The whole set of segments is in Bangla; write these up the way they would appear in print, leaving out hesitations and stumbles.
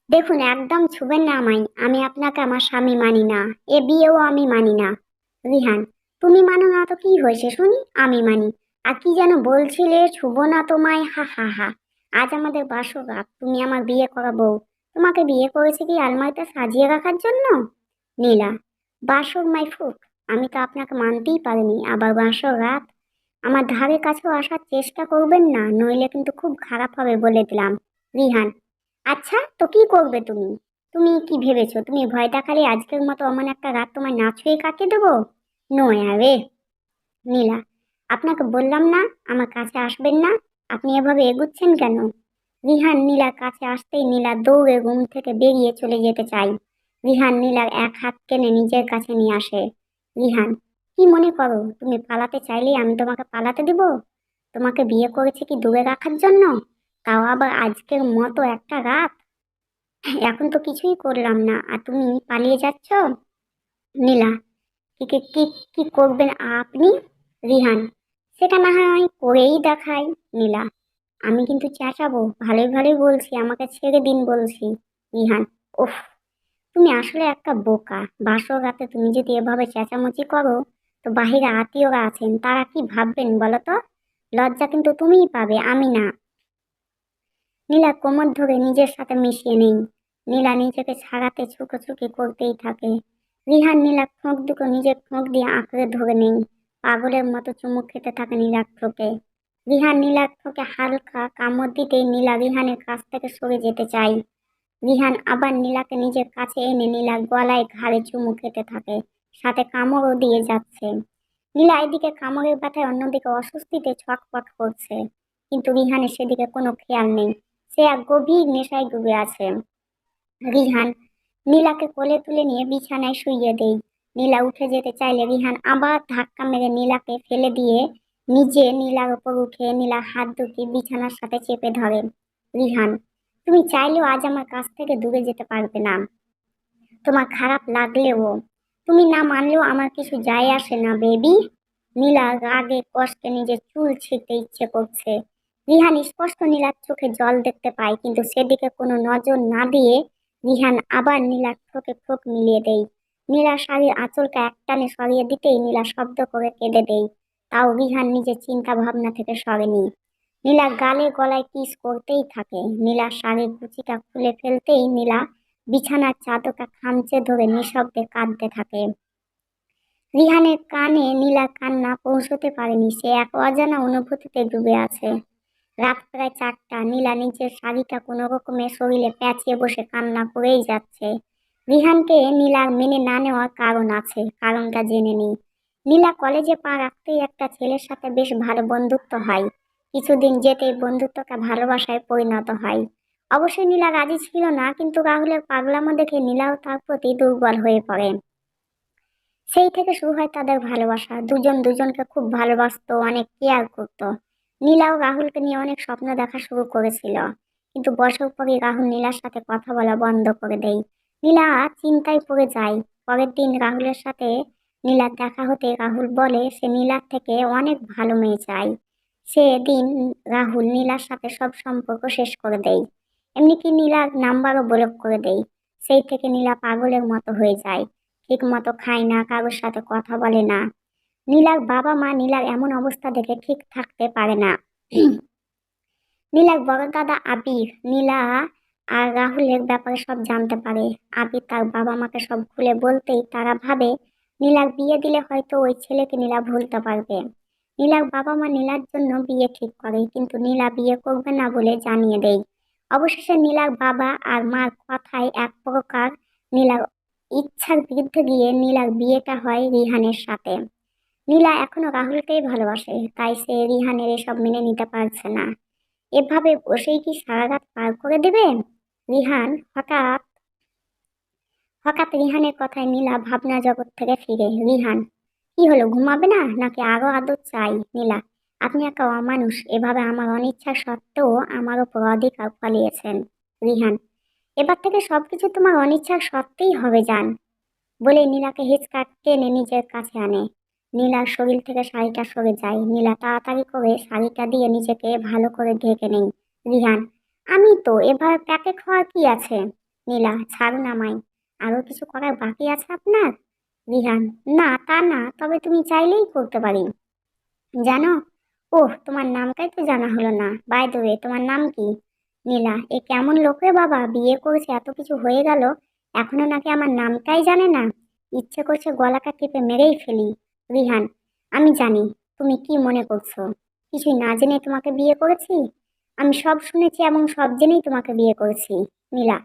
দেখুন, একদম ছুবেন না আমায়। আমি আপনাকে আমার স্বামী মানি না। এ বিয়েও আমি মানি না। রিহান, তুমি মানো না তো কি হয়েছে শুনি? আমি মানি। আর কি যেন বলছিলে, ছুবো না তোমায়, হা হা হা। আজ আমাদের বাসরাত, তুমি আমার বিয়ে করা বউ। তোমাকে বিয়ে করেছে কি আলমারিতে সাজিয়ে রাখার জন্য? নীলা, বাসর মাই ফুক। আমি তো আপনাকে মানতেই পারিনি, আবার বাসর রাত। আমার ধারে কাছেও আসার চেষ্টা করবেন না, নইলে কিন্তু খুব খারাপ হবে বলে দিলাম। রিহান, আচ্ছা তো কি করবে তুমি? তুমি কি ভেবেছো তুমি ভয় দেখালে আজকের মতো অমন একটা রাত তোমায় না ছুঁয়ে কাটিয়ে দেবো? নয় আরে। নীলা, আপনাকে বললাম না আমার কাছে আসবেন না। আপনি এভাবে এগুচ্ছেন কেন? রিহান নীলার কাছে আসতেই নীলা দৌড়ে রুম থেকে বেরিয়ে চলে যেতে চাই। রিহান নীলার এক হাত টেনে নিজের কাছে নিয়ে আসে। রিহান, কি মনে করো তুমি পালাতে চাইলেই আমি তোমাকে পালাতে দিব? তোমাকে বিয়ে করেছে কি দূরে রাখার জন্য? তাও আবার আজকের মতো একটা রাত। এখন তো কিছুই করলাম না আর তুমি পালিয়ে যাচ্ছ? নীলা, কি কি কি কি করবেন আপনি? রিহান, সেটা না হয় আমি করেই দেখাই। নীলা, আমি কিন্তু চেঁচাবো, ভালোই ভালোই বলছি, আমাকে ছেড়ে দিন বলছি। রিহান, উফ, তুমি আসলে একটা বোকা। বাসর রাতে তুমি যদি এভাবে চেঁচামেচি করো, তো বাহিরে আত্মীয়রা আছেন, তারা কি ভাববেন বলো তো? লজ্জা কিন্তু তুমিই পাবে, আমি না। নীলা কোমর ধরে নিজের সাথে মিশিয়ে নেই। নীলা নিজেকে ছাড়াতে ছুকোছুকি করতেই থাকে। রিহান নীলার ঠোঁট দুটো নিজের ঠোঁট দিয়ে আঁকড়ে ধরে নেই। পাগলের মতো চুমুক খেতে থাকে নীলার ঠোঁটে। রিহান নীলার ঠোঁটে হালকা কামড় দিতেই নীলা রিহানের কাছ থেকে সরে যেতে চায়। রিহান আবার নীলাকে নিজের কাছে এনে নীলার গলায় ঘাড়ে চুমু খেতে থাকে, সাথে কামড়ও দিয়ে যাচ্ছে। নীলা এদিকে কামড়ের ব্যথায় অন্যদিকে অস্বস্তিতে ছটফট করছে, কিন্তু রিহানের সেদিকে কোনো খেয়াল নেই। সে এক গভীর নেশায় ডুবে আছে। রিহান নীলাকে কোলে তুলে নিয়ে বিছানায় শুইয়ে দেই। নীলা উঠে যেতে চাইলে রিহান আবার ধাক্কা মেরে নীলাকে ফেলে দিয়ে নিজে নীলার ওপর উঠে নীলার হাত দুটি বিছানার সাথে চেপে ধরে। রিহান, তুমি চাইলেও আজ আমার কাছ থেকে দূরে যেতে পারবে না। তোমার খারাপ লাগলেও, তুমি না মানলেও আমার কিছু যায় আসে না বেবি। নীলা রাগে কষ্টে নিজের চুল ছিঁড়তে ইচ্ছে করছে। রিহান স্পষ্ট নীলার চোখে জল দেখতে পায়, কিন্তু সেদিকে কোনো নজর না দিয়ে রিহান আবার নীলার ঠোঁটে ঠোঁট মিলিয়ে দেয়। নীলার শাড়ির আঁচলটা একটানে সরিয়ে দিতেই নীলা শব্দ করে কেঁদে দেয়। তাও রিহান নিজের চিন্তা ভাবনা থেকে সরেনি। নীলা গালে গলায় কিস করতেই থাকে। নীলার শাড়ির কুচিটা খুলে ফেলতেই নীলা বিছানার চাদরটা খামচে ধরে নিঃশব্দে কাঁদতে থাকে। রিহানের কানে নীলার কান্না পৌঁছতে পারেনি, সে এক অজানা অনুভূতিতে ডুবে আছে। রাত প্রায় 4টা। নীলা নিজের শাড়িটা কোনো রকমে শরীরে পেঁচিয়ে বসে কান্না করেই যাচ্ছে। রিহানকে নীলার মেনে না নেওয়ার কারণ আছে, কারণটা জেনে নিই। নীলা কলেজে পা রাখতেই একটা ছেলের সাথে বেশ ভালো বন্ধুত্ব হয়। কিছুদিন যেতেই বন্ধুত্বটা ভালোবাসায় পরিণত হয়। অবশ্যই নীলা রাজি ছিল না, কিন্তু রাহুলের পাগলামো দেখে নীলাও তার প্রতি দুর্বল হয়ে পড়ে। সেই থেকে শুরু হয় তাদের ভালোবাসা। দুজন দুজনকে খুব ভালোবাসতো, অনেক কেয়ার করতো। নীলাও রাহুলকে নিয়ে অনেক স্বপ্ন দেখা শুরু করেছিল, কিন্তু বছর পরই রাহুল নীলার সাথে কথা বলা বন্ধ করে দেয়। নীলা চিন্তায় পড়ে যায়। পরের দিন রাহুলের সাথে নীলার দেখা হতে রাহুল বলে সে নীলার থেকে অনেক ভালো মেয়ে চায়। সেদিন রাহুল নীলার সাথে সব সম্পর্ক শেষ করে দেয়, এমনকি নীলার নাম্বারও ব্লক করে দেয়। সেই থেকে নীলা পাগলের মতো হয়ে যায়, ঠিক মতো খায় না, কারোর সাথে কথা বলে না। নীলার বাবা মা নীলার এমন অবস্থা দেখে ঠিক থাকতে পারে না। নীলার বড় দাদা আবির নীলা আর রাহুলের ব্যাপারে সব জানতে পারে। আবির তার বাবা মাকে সব খুলে বলতেই তারা ভাবে নীলার বিয়ে দিলে হয়তো ওই ছেলেকে নীলা ভুলতে পারবে। নীলার বাবা মা নীলার জন্য বিয়ে ঠিক করে, কিন্তু নীলা বিয়ে করবে না বলে জানিয়ে দেয়। অবশেষে নীলার বাবা আর মার কথায় এক প্রকার নীলার ইচ্ছার বিরুদ্ধে গিয়ে নীলার বিয়েটা হয় রিহানের সাথে। নীলা এখনো রাহুলকেই ভালোবাসে, তাই সে রিহানের এসব মেনে নিতে পারছে না। এভাবে বসেই কি সারা রাত পার করে দেবে? রিহান হঠাৎ হঠাৎ রিহানের কথায় নীলা ভাবনা জগৎ থেকে ফিরে। রিহান, কি হলো, ঘুমাবে না নাকি আরো আদর চাই? নীলা, আপনি একটা অমানুষ, এভাবে আমার অনিচ্ছা সত্ত্বেও আমার ওপর অধিকার ফলিয়েছেন। রিহান, এবার থেকে সবকিছু তোমার অনিচ্ছা সত্ত্বেই হবে জান। বলে নীলাকে হিচকা টেনে নিজের কাছে আনে। নীলার শরীর থেকে শাড়িটা সরে যায়। নীলা তাড়াতাড়ি করে শাড়িটা দিয়ে নিজেকে ভালো করে ঢেকে নেই। রিহান, আমি তো এবার প্যাকেট হওয়ার কি আছে? নীলা, ছাড়ুন আমায়। আরো কিছু করার বাকি আছে আপনার? রিহান, না তা না, তবে তুমি চাইলেই করতে পারি। জানো, ওহ তোমার নামটাই তো জানা হলো না। বাই দ্য ওয়ে, তোমার নাম কি? নীলা, এ কেমন লোক রে বাবা, বিয়ে করেছে এত কিছু হয়ে গেল, এখনো নাকি আমার নামটাই জানে না। ইচ্ছে করছে গলাটা টিপে মেরেই ফেলি। রিহান, আমি জানি তুমি কি মনে করছো, কিছুই না জেনে তোমাকে বিয়ে করেছি। আমি সব শুনেছি এবং সব জেনেই তোমাকে বিয়ে করেছি। নীলা,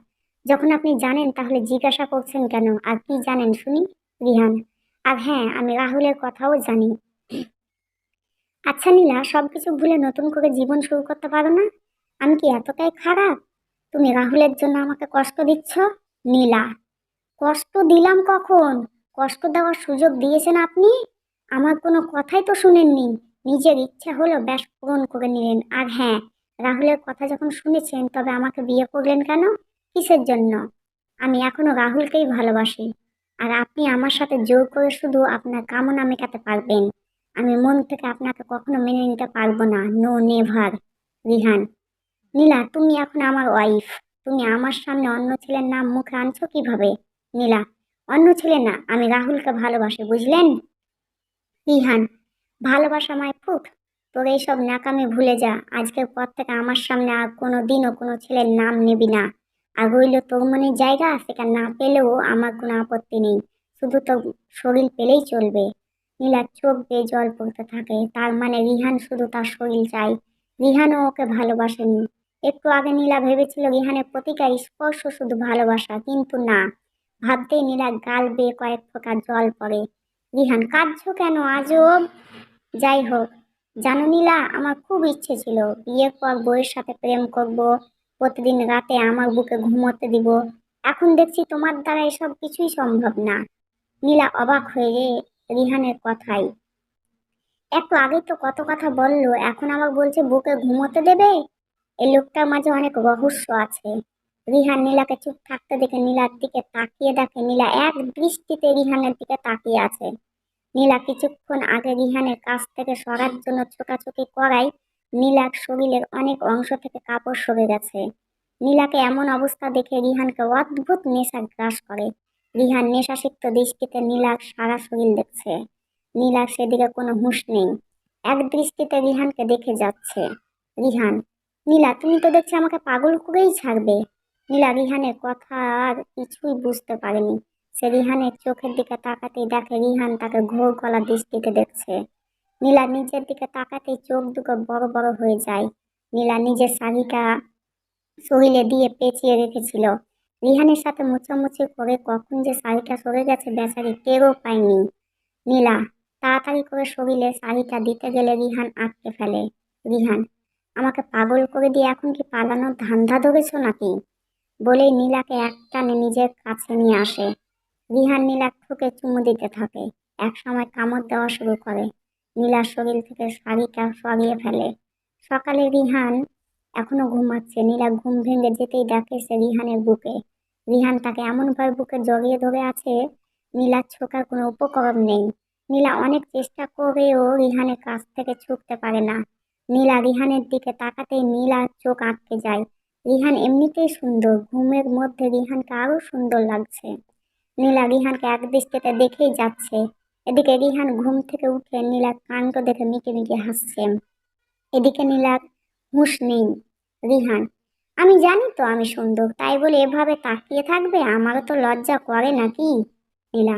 যখন আপনি জানেন তাহলে জিজ্ঞাসা করছেন কেন, আর কি জানেন শুনি? রিহান, আর হ্যাঁ, আমি রাহুলের কথাও জানি। আচ্ছা নীলা, সবকিছু ভুলে নতুন করে জীবন শুরু করতে পারো না? আমি কি এতটাই খারাপ? তুমি রাহুলের জন্য আমাকে কষ্ট দিচ্ছ? নীলা, কষ্ট দিলাম কখন? কষ্ট দেওয়ার সুযোগ দিয়েছেন আপনি? আমার কোনো কথাই তো শুনেননি। নিজের ইচ্ছা হলো ব্যাস পূরণ করে নিলেন। আর হ্যাঁ, রাহুলের কথা যখন শুনেছেন তবে আমাকে বিয়ে করলেন কেন? কিসের জন্য? আমি এখনো রাহুলকেই ভালোবাসি। আর আপনি আমার সাথে জোর করে শুধু আপনার কামনা মেটাতে পারবেন। আমি মন থেকে আপনাকে কখনো মেনে নিতে পারবো না, নো নেভার। রিহান, নীলা, তুমি এখন আমার ওয়াইফ। তুমি আমার সামনে অন্য ছেলের নাম মুখে আনছো কিভাবে? নীলা, অন্য ছেলে না, আমি রাহুলকে ভালোবাসি, বুঝলেন? রিহান, ভালোবাসা মাই ফুট। তোর এইসব ন্যাকামি ভুলে যা, আজকের পর থেকে আমার সামনে আর কোনো দিনও কোনো ছেলের নাম নিবি না। আর রইল তোর মনের জায়গা, সেটা না পেলেও আমার কোনো আপত্তি নেই, শুধু তোর শরীর পেলেই চলবে। নীলার চোখ বেয়ে জল পড়তে থাকে। তার মানে রিহান শুধু তার শরীর চাই, রিহানও ওকে ভালোবাসেনি। একটু আগে নীলা ভেবেছিল রিহানের প্রতিটা স্পর্শ শুধু ভালোবাসা, কিন্তু না। ভাবতেই নীলার গাল বেয়ে কয়েক ফোঁটা জল পড়ে। রিহান, কাঁদছো কেন আজব? যাই হোক, জানো নীলা, আমার খুব ইচ্ছে ছিল বিয়ের পর বউয়ের সাথে প্রেম করব, প্রতিদিন রাতে আমার বুকে ঘুমোতে দিব। এখন দেখছি তোমার দ্বারা এসব কিছুই সম্ভব না। নীলা অবাক হয়ে রিহানের কথাই। একটু আগে তো কত কথা বললো, এখন আবার বলছে বুকে ঘুমোতে দেবে। এই লোকটার মাঝে অনেক রহস্য আছে। রিহান নীলাকে চুপ থাকতে দেখে নীলার দিকে তাকিয়ে দেখে নীলা এক দৃষ্টিতে রিহানের দিকে তাকিয়ে আছে। নীলা কিছুক্ষণ আগে রিহানের কাছ থেকে সরার জন্য ছোটাছুটি করায় নীলার শরীরের অনেক অংশ থেকে কাপড় সরে গেছে। নীলাকে এমন অবস্থা দেখে রিহানকে অদ্ভুত নেশা গ্রাস করে। রিহান নেশাসিক্ত দৃষ্টিতে নীলার সারা শরীর দেখছে। নীলার সেদিকে কোনো হুঁশ নেই, এক দৃষ্টিতে রিহানকে দেখে যাচ্ছে। রিহান, নীলা, তুমি তো দেখছি আমাকে পাগল করেই ছাড়বে। নীলা রিহানের কথা আর কিছুই বুঝতে পারেনি। সে রিহানের চোখের দিকে তাকাতেই দেখে রিহান তাকে ঘোর গলা দৃষ্টিতে দেখছে। নীলা নিজের দিকে তাকাতেই চোখ দুটো বড় বড় হয়ে যায়। নীলা নিজের শাড়িটা শরীরে দিয়ে পেঁচিয়ে রেখেছিল। রিহানের সাথে মুছামুছি করে কখন যে শাড়িটা সরে গেছে বেচারি টেরও পায়নি। নীলা তাড়াতাড়ি করে শরীরে শাড়িটা দিতে গেলে রিহান আটকে ফেলে। রিহান, আমাকে পাগল করে দিয়ে এখন কি পালানোর ধান্দা ধরেছো নাকি? বলেই নীলাকে একটানে নিজের কাছে নিয়ে আসে। রিহান নীলার ঠোঁটে চুমু দিতে থাকে, এক সময় কামড় দেওয়া শুরু করে। নীলার শরীর থেকে শাড়িটা সরিয়ে ফেলে। সকালে রিহান এখনো ঘুমাচ্ছে। নীলা ঘুম ভেঙে যেতেই দেখে সে রিহানের বুকে। রিহান তাকে এমনভাবে বুকে জড়িয়ে ধরে আছে, নীলার ছোটার কোনো উপকরণ নেই। নীলা অনেক চেষ্টা করেও রিহানের কাছ থেকে ছুটতে পারে না। নীলা রিহানের দিকে তাকাতেই নীলার চোখ আটকে যায়। রিহান এমনিতেই সুন্দর, ঘুমের মধ্যে রিহানকে আরো সুন্দর লাগছে। নীলা রিহানকে এক দৃষ্টিতে দেখেই যাচ্ছে। এদিকে রিহান ঘুম থেকে উঠে নীলার কাণ্ড দেখে মিকে মিকে হাসছে। এদিকে নীলার হুঁশ নেই। রিহান, আমি জানি তো আমি সুন্দর, তাই বলে এভাবে তাকিয়ে থাকবে? আমারও তো লজ্জা করে নাকি? নীলা,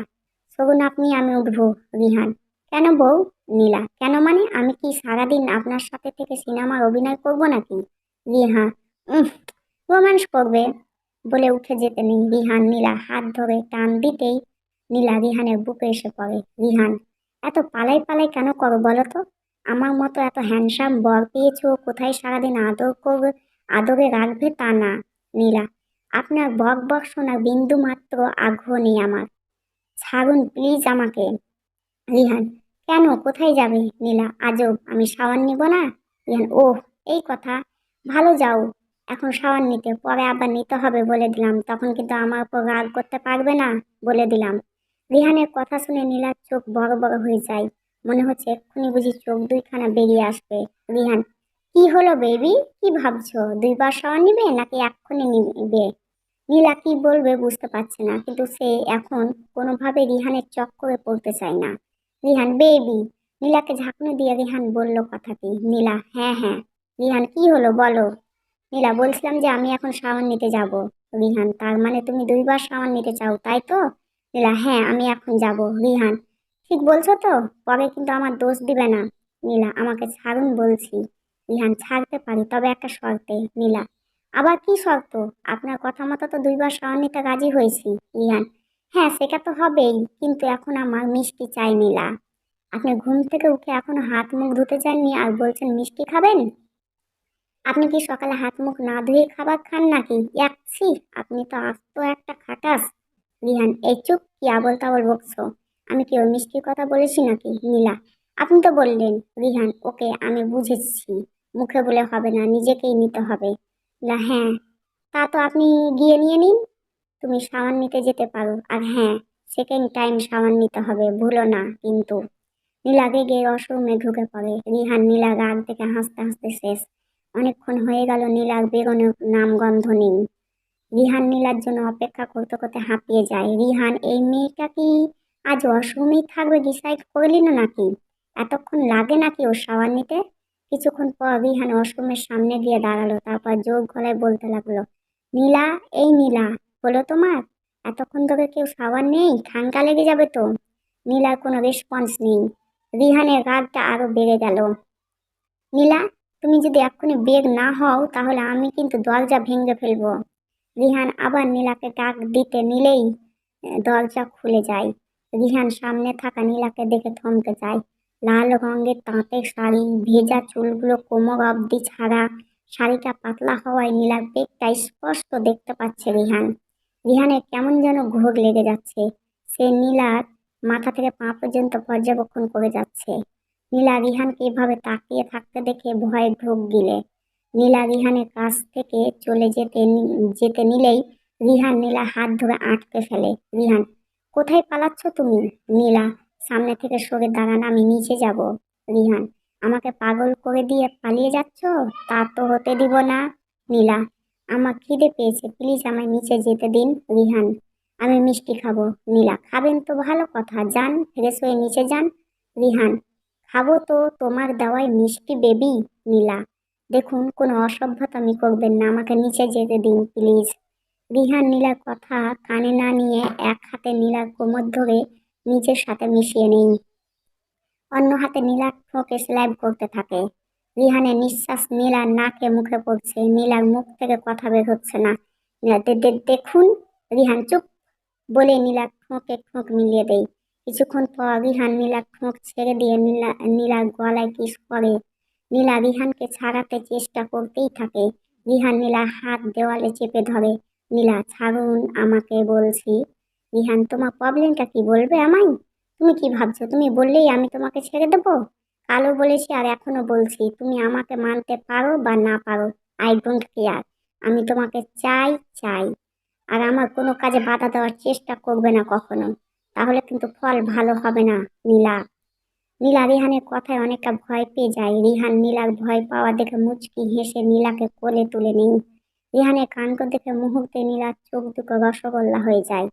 শোন আপনি, আমি উঠবো। রিহান, কেন বউ? নীলা, কেন মানে আমি কি সারাদিন আপনার সাথে থেকে সিনেমার অভিনয় করব নাকি? রিহা, উম রোম্যান্স করবে বলে উঠে যেতে নেই। রিহান নীলা হাত ধরে টান দিতেই নীলা রিহানের বুকে এসে পড়ে। রিহান, এত পালাই পালাই কেন করো বলো তো? আমার মতো এত হ্যান্ডসাম বর পেয়েছো, কোথায় সারাদিন আদর করবে, আদরে রাখবে তা না। নীলা, আপনার বক বক শোনার বিন্দু মাত্র আগ্রহ নেই আমার, ছাড়ুন প্লিজ আমাকে। রিহান, কেন, কোথায় যাবে? নীলা, আজব, আমি শাওয়ার নিব না। রিহান, ওহ এই কথা, ভালো যাও এখন শাওয়ার নিতে, পরে আবার নিতে হবে বলে দিলাম, তখন কিন্তু আমার উপর রাগ করতে পারবে না, বলে দিলাম। রিহানের কথা শুনে নীলার চোখ বড় বড় হয়ে যায়। মনে হচ্ছে এক্ষুনি বুঝি চোখ দুইখানা বেরিয়ে আসবে। রিহান, কি হলো বেবি, কি ভাবছো? দুইবার শাওয়ার নিবে নাকি এক্ষুনি নিবে? নীলা কি বলবে বুঝতে পারছে না, কিন্তু সে এখন কোনোভাবে রিহানের চক্করে পড়তে চায় না। রিহান বেবি, নীলাকে ঝাঁকুনি দিয়ে রিহান বলল কথাটি। নীলা হ্যাঁ হ্যাঁ। রিহান কি হলো বলো। নীলা বলছিলাম যে আমি এখন শাওয়ার নিতে যাব। রিহান তার মানে তুমি 2বার শাওয়ার নিতে চাও তাই তো। নীলা হ্যাঁ আমি এখন যাব। রিহান ঠিক বলছো তো, পরে কিন্তু আমার দোষ দিবে না। নীলা আমাকে ছাড়ুন বলছি। রিহান ছাড়তে পারি, তবে একটা শর্তে। নীলা আবার কি শর্ত। আপনার কথা মতো তো 2বার শাওয়ার নিতে রাজি হয়েছি। রিহান হ্যাঁ সেটা তো হবেই, কিন্তু এখন আমার মিষ্টি চাই। নীলা আপনি ঘুম থেকে উঠে এখনো হাত মুখ ধুতে চাননি আর বলছেন মিষ্টি খাবেন। আপনি কি সকালে হাত মুখ না ধুয়ে খাবার খান নাকি? একছি, আপনি তো আস্ত একটা খাটাস। রিহান এই চুপ, কি আবল তাবল বকছো। আমি কি ওর মিষ্টির কথা বলেছি নাকি? নীলা আপনি তো বললেন। রিহান ওকে আমি বুঝেছি, মুখে বলে হবে না, নিজেকেই নিতে হবে। নীলা হ্যাঁ, তা তো আপনি গিয়ে নিয়ে নিন। তুমি সাবান নিতে যেতে পারো, আর হ্যাঁ সেকেন্ড টাইম সাবান নিতে হবে ভুলো না কিন্তু। নীলা রেগে ওয়াশরুমে ঢুকে পড়ে। রিহান নীলা রাগ থেকে হাসতে হাসতে শেষ। অনেকক্ষণ হয়ে গেল নীলার বেরোনোর নাম গন্ধ নেই। রিহান নীলার জন্য অপেক্ষা করতে করতে হাঁপিয়ে যায়। রিহান এই মেয়েটা কি আজ ওয়াশরুমেই থাকবে ডিসাইড করলি না নাকি? এতক্ষণ লাগে নাকি ওর শাওয়ার নিতে? কিছুক্ষণ পর রিহান ওয়াশরুমের সামনে গিয়ে দাঁড়ালো, তারপর জোর গলায় বলতে লাগলো, নীলা এই নীলা, হলো তোমার? এতক্ষণ ধরে কেউ শাওয়ার নেই, ঠান্ডা লেগে যাবে তো। নীলার কোনো রেসপন্স নেই। রিহানের রাগটা আরো বেড়ে গেল। নীলা তুমি যদি এক্ষুনি বের না হও তাহলে আমি কিন্তু দরজা ভেঙে ফেলবো। রিহান আবার নীলাকে ডাক দিতে নিলেই দরজা খুলে যায়। রিহান সামনে থাকা নীলাকে দেখে থমকে যায়। লাল রঙের তাঁতের শাড়ি, ভেজা চুলগুলো কোমর অবধি ছাড়া। শাড়িটা পাতলা হওয়ায় নীলার পেটটা স্পষ্ট দেখতে পাচ্ছে রিহান। রিহানের কেমন যেন ঘোর লেগে যাচ্ছে। সে নীলার মাথা থেকে পা পর্যন্ত পর্যবেক্ষণ করে যাচ্ছে। নীলা রিহানকে এভাবে তাকিয়ে থাকতে দেখে ভয়ে ঢোক গিলে। নীলা রিহানের কাছ থেকে চলে যেতে নিলেই রিহান নীলা হাত ধরে আটকে ফেলে। রিহান কোথায় পালাচ্ছ তুমি? নীলা সামনে থেকে সরে দাঁড়ান, আমি নিচে যাব। রিহান আমাকে পাগল করে দিয়ে পালিয়ে যাচ্ছ? তা তো হতে দিব না। নীলা আমার খিদে পেয়েছে, প্লিজ আমায় নিচে যেতে দিন। রিহান আমি মিষ্টি খাবো। নীলা খাবেন তো ভালো কথা, যান ফ্রেশ হয়ে নিচে যান। রিহান খাবো তো তোমার দেওয়াই মিষ্টি বেবি। নীলা দেখুন কোনো অসভ্যতামি করবেন না, আমাকে নিচে যেতে দিন প্লিজ। রিহান নীলার কথা কানে না নিয়ে এক হাতে নীলার কোমর ধরে নিজের সাথে মিশিয়ে নেই, অন্য হাতে নীলার ঠোঁটে স্ল্যাব করতে থাকে। রিহানের নিঃশ্বাস নীলার নাকে মুখে পড়ছে। নীলার মুখ থেকে কথা বের হচ্ছে না। নীলা দেখুন। রিহান চুপ বলে নীলার ঠোঁটে ঠোঁট মিলিয়ে দেয়। কিছুক্ষণ পর রিহান নীলার ঠোঁট ছেড়ে দিয়ে নীলার গলায় কিস করে। নীলা রিহানকে ছাড়াতে চেষ্টা করতেই থাকে। রিহান নীলার হাত দেওয়ালে চেপে ধরে। নীলা ছাড়ুন আমাকে বলছি। রিহান তোমার প্রবলেমটা কি বলবে আমায়? তুমি কি ভাবছো তুমি বললেই আমি তোমাকে ছেড়ে দেবো? কালও বলেছি আর এখনো বলছি, তুমি আমাকে মানতে পারো বা না পারো, আই ডোন্ট কেয়ার। আমি তোমাকে চাই চাই, আর আমার কোনো কাজে বাধা দেওয়ার চেষ্টা করবে না কখনো, তাহলে কিন্তু ফল ভালো হবে না। নীলা নীলা রিহানের কথায় অনেকটা ভয় পেয়ে যায়। রিহান নীলার ভয় পাওয়া দেখে মুচকি হেসে নীলাকে কোলে তুলে নেই। রিহানের কাণ্ড দেখে মুহূর্তে নীলার চোখ দুটো রসগোল্লা হয়ে যায়।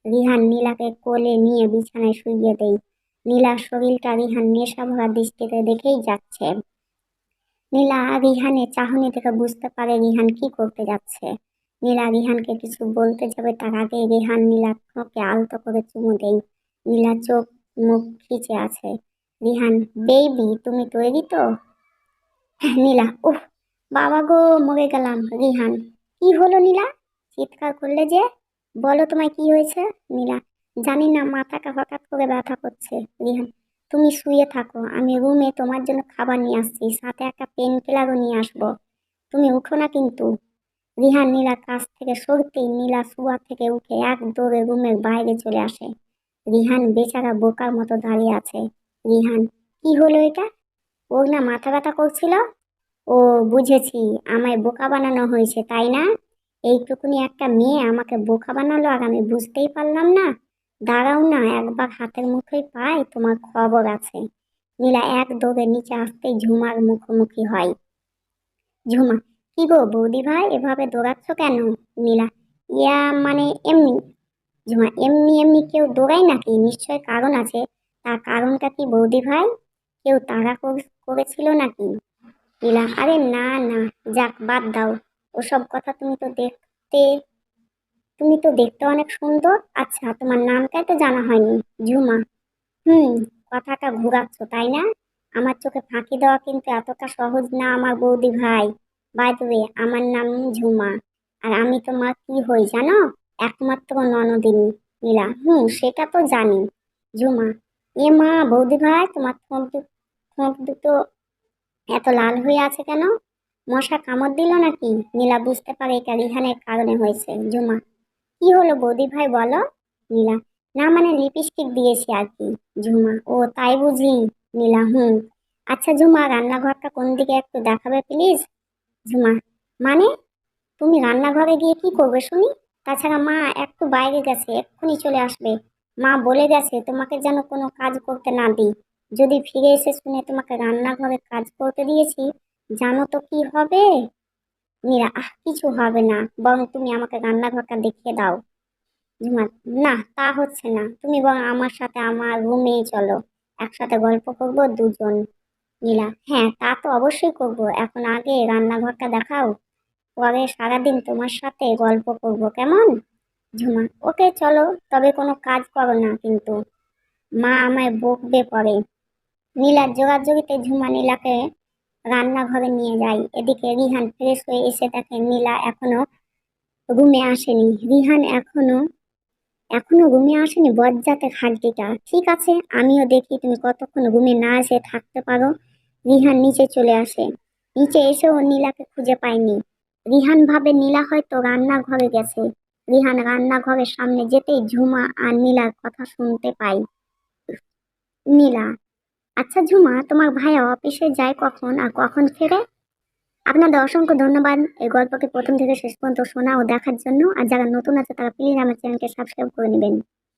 রিহান নীলাকে কোলে নিয়ে বিছানায় শুইয়ে দেয়। নীলার শরীরটা রিহান নেশা ভরা দৃষ্টিতে দেখেই যাচ্ছে। নীলা রিহানের চাহনি থেকে বুঝতে পারে রিহান কি করতে যাচ্ছে। নীলা রিহানকে কিছু বলতে যাবে তার আগে রিহান নীলার ঠোঁটে আলতো করে চুমু দেয়। নীলা চোখ মুখ খিচে আছে। রিহান বেবি তুমি তৈরি তো? নীলা উহ, বাবা গো মরে গেলাম। রিহান কি হলো নীলা, চিৎকার করলে যে? বলো তোমায় কি হয়েছে? নীলা জানি না, মাথাটা হঠাৎ করে ব্যথা করছে। রিহান তুমি শুয়ে থাকো, আমি রুমে তোমার জন্য খাবার নিয়ে আসছি, সাথে একটা পেন কিলারও নিয়ে আসবো। তুমি উঠো না কিন্তু। রিহান নীলার কাছ থেকে সরতেই নীলা শুয়া থেকে উঠে এক দৌড়ে রুমের বাইরে চলে আসে। রিহান বেচারা বোকার মতো দাঁড়িয়ে আছে। রিহান কি হলো এটা? ওর না মাথা ব্যথা করছিল। ও বুঝেছি, আমায় বোকা বানানো হয়েছে তাই না? এইটুকুনি একটা মেয়ে আমাকে বোকা বানালো আর আমি বুঝতেই পারলাম না। দাঁড়াও না, একবার হাতের মুঠোয় পাই তোমার খবর আছে। নীলা এক দৌড়ে নিচে আসতেই ঝুমার মুখোমুখি হয়। ঝুমা কি গো বৌদি ভাই, এভাবে দৌড়াচ্ছ কেন? নীলা ইয়া মানে এমনি। ঝুমা, এমনি এমনি কেউ দৌড়ায় নাকি? নিশ্চয় কারণ আছে। তার কারণটা কি বৌদি ভাই? কেউ তাড়া করেছিল নাকি? নীলা, আরে না না, যাক বাদ দাও ওসব কথা। তুমি তো দেখতে অনেক সুন্দর। আচ্ছা, তোমার নামটাই তো জানা হয়নি। ঝুমা, হুম, কথাটা ঘুরাচ্ছ তাই না? আমার চোখে ফাঁকি দেওয়া কিন্তু এতটা সহজ না আমার বৌদি ভাই। বাই দ্য ওয়ে, আমার নাম ঝুমা। আর আমি তোমার কি হই জানো? একমাত্র ননদিনী। নীলা, সেটা তো জানি। ঝুমা, এ মা বৌদি ভাই, তোমার ঠোঁট দুটো এত লাল হয়ে আছে কেন? মশা কামড় দিল নাকি? নীলা বুঝতে পারে এটা রিহানের কারণে হয়েছে। ঝুমা, কি হলো বৌদি ভাই বলো? নীলা, না মানে লিপস্টিক দিয়েছি আর কি। ঝুমা, ও তাই বুঝি? নীলা, আচ্ছা ঝুমা, রান্নাঘরটা কোন দিকে একটু দেখাবে প্লিজ? ঝুমা, মানে তুমি রান্নাঘরে গিয়ে কি করবে শুনি? তাছাড়া মা একটু বাইরে গেছে, এক্ষুনি চলে আসবে। মা বলে গেছে তোমাকে যেন কোনো কাজ করতে না দিই। যদি ফিরে এসে শুনে তোমাকে রান্নাঘরে কাজ করতে দিয়েছি, জানো তো কি হবে? নীরা, কিছু হবে না, বরং তুমি আমাকে রান্নাঘরটা দেখিয়ে দাও। ঝুমা, না তা হচ্ছে না, তুমি বরং আমার সাথে আমার রুমে চলো, একসাথে গল্প করবো দুজন। নীলা, হ্যাঁ তা তো অবশ্যই করব, এখন আগে রান্নাঘরটা দেখাও, পরে সারাদিন তোমার সাথে গল্প করব, কেমন? ঝুমা, ওকে চলো, তবে কোনো কাজ করো না কিন্তু, মা আমায় বকবে পরে। নীলার জোগাজোগিতে ঝুমা নীলাকে রান্নাঘরে নিয়ে যায়। এদিকে রিহান ফ্রেশ হয়ে এসে দেখে নীলা এখনো রুমে আসেনি। রিহান এখনো এখনো রুমে আসেনি? বজ্জাতের হাড্ডিটা। ঠিক আছে, আমিও দেখি তুমি কতক্ষণ রুমে না এসে থাকতে পারো। রিহান নিচে চলে আসে। নিচে এসেও নীলাকে খুঁজে পায়নি। রিহান ভাবে নীলা হয়তো রান্নাঘরে গেছে। রিহান রান্নাঘরের সামনে যেতেই ঝুমা আর নীলার কথা শুনতে পায়। নীলা, আচ্ছা ঝুমা, তোমার ভাইয়া অফিসে যায় কখন আর কখন ফেরে? আপনাদের অসংখ্য ধন্যবাদ এই গল্পকে প্রথম থেকে শেষ পর্যন্ত শোনা ও দেখার জন্য। আর যারা নতুন আছে তারা প্লিজ আমার চ্যানেলকে সাবস্ক্রাইব করে নেবেন।